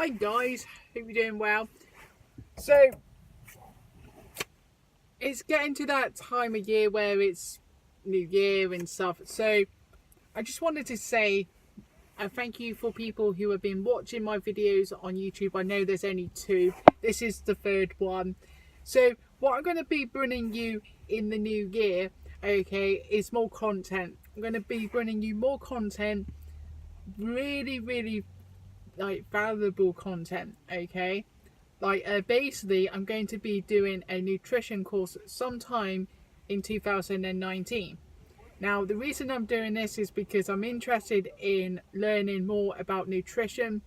Hi guys, hope you're doing well. So it's getting to that time of year where it's New Year and stuff. So I just wanted to say thank you for people who have been watching my videos on YouTube. I know there's only 2. This is the 3rd one. So what I'm going to be bringing you in the new year, okay, is more content. I'm going to be bringing you more content, really like valuable content, okay. Like basically I'm going to be doing a nutrition course sometime in 2019. Now the reason I'm doing this is because I'm interested in learning more about nutrition.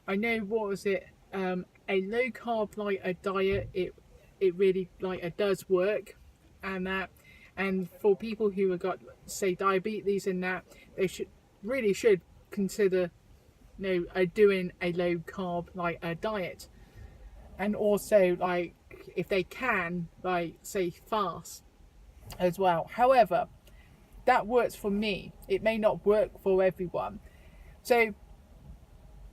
I know, what was it, a low carb like a diet, it really like it does work, and that, and for people who have got, say, diabetes and that, they should consider doing a low carb like a diet, and also like if they can, like, say, fast as well. However, that works for me. It may not work for everyone. So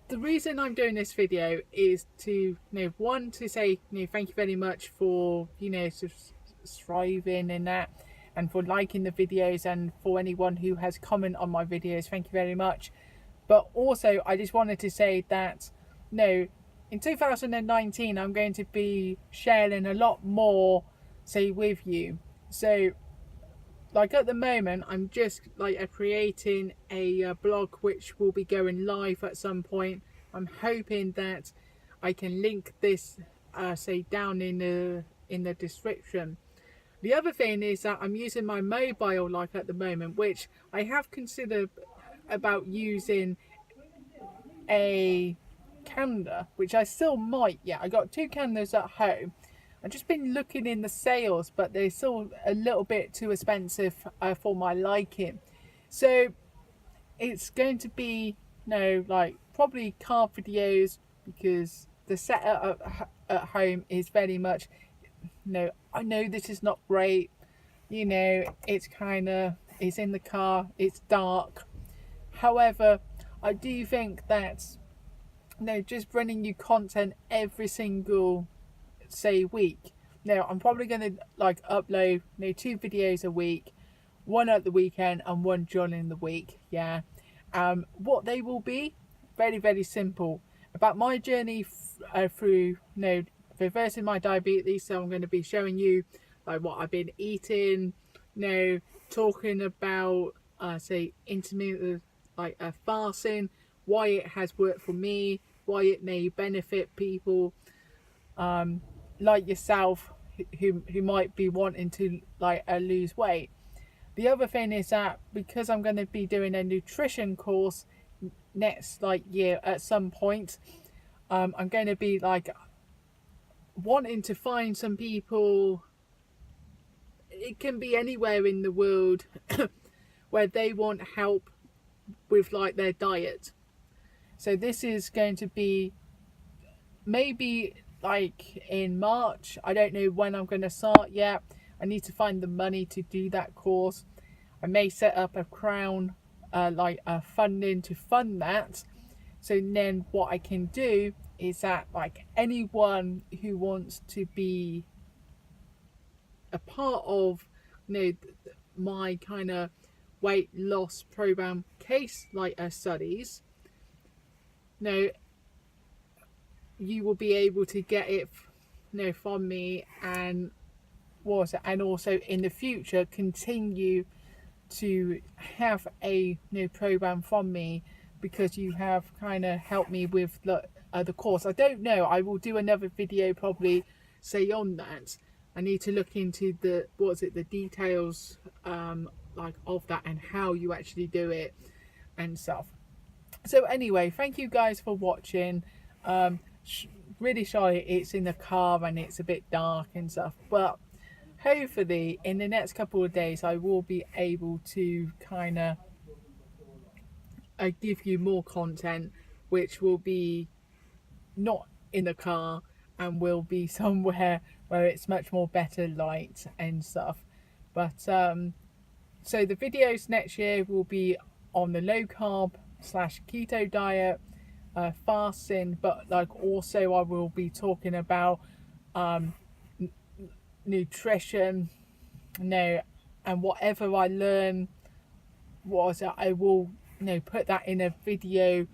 the reason I'm doing this video is to, one, to say, thank you very much for, striving in that, and for liking the videos, and for anyone who has comment on my videos, thank you very much. But also I just wanted to say that in 2019 I'm going to be sharing a lot more, say, with you. So like at the moment I'm just like creating a blog which will be going live at some point. I'm hoping that I can link this say down in the description. The other thing is that I'm using my mobile like at the moment, which I have considered about using a calendar, which I still might. Yeah, I got 2 calendars at home. I've just been looking in the sales, but they're still a little bit too expensive for my liking. So it's going to be like probably carb videos, because the setup at home is very much, I know this is not great, it's it's in the car, it's dark. However, I do think that just bringing you content every single, say, week. Now I'm probably going to like upload 2 videos a week, one at the weekend and one during the week. Yeah. What they will be, very simple, about my journey through reversing my diabetes. So I'm going to be showing you like what I've been eating, talking about say intermittent like fasting, why it has worked for me, why it may benefit people like yourself who might be wanting to like lose weight. The other thing is that because I'm going to be doing a nutrition course next like year at some point, I'm going to be like wanting to find some people, it can be anywhere in the world, where they want help with like their diet. So this is going to be maybe like in March. I don't know when I'm going to start yet. I need to find the money to do that course. I may set up a crown like a funding to fund that. So then what I can do is that like anyone who wants to be a part of my kind of weight loss program case like studies, you will be able to get it from me, and also in the future continue to have a program from me, because you have kind of helped me with the course. I don't know, I will do another video probably say on that. I need to look into the the details like of that, and how you actually do it and stuff. So anyway, thank you guys for watching. Really sorry it's in the car and it's a bit dark and stuff, but hopefully in the next couple of days I will be able to kind of give you more content, which will be not in the car and will be somewhere where it's much more better light and stuff. But so the videos next year will be on the low carb / keto diet, fasting, but like also I will be talking about nutrition, and whatever I learn, I will put that in a video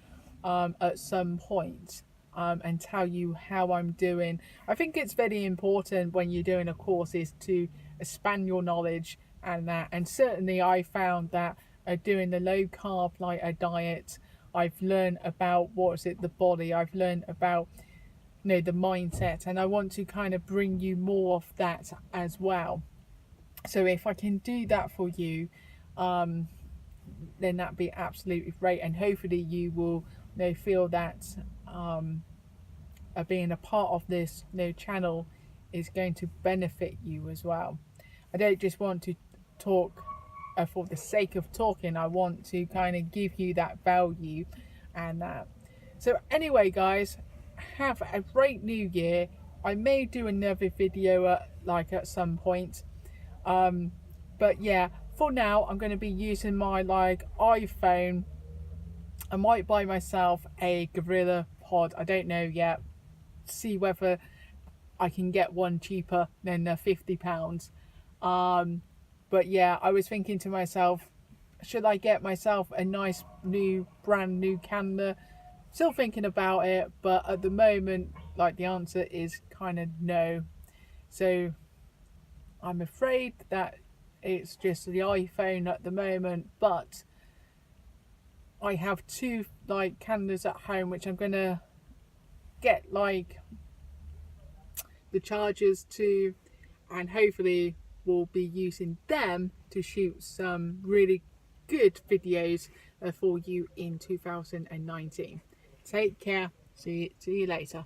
at some point, and tell you how I'm doing. I think it's very important when you're doing a course is to expand your knowledge, and certainly I found that doing the low carb like a diet, I've learned about the body, I've learned about the mindset, and I want to kind of bring you more of that as well. So if I can do that for you, then that'd be absolutely great, and hopefully you will feel that being a part of this channel is going to benefit you as well. I don't just want to talk for the sake of talking. I want to kind of give you that value and that. So anyway guys, have a great new year. I may do another video at some point, but yeah, for now I'm going to be using my iPhone. I might buy myself a Gorilla Pod, I don't know yet, see whether I can get one cheaper than £50. But yeah, I was thinking to myself, should I get myself a nice brand new camera? Still thinking about it, but at the moment the answer is kind of no. So I'm afraid that it's just the iPhone at the moment, but I have two cameras at home which I'm gonna get the chargers to, and hopefully we'll be using them to shoot some really good videos for you in 2019. Take care. See you later.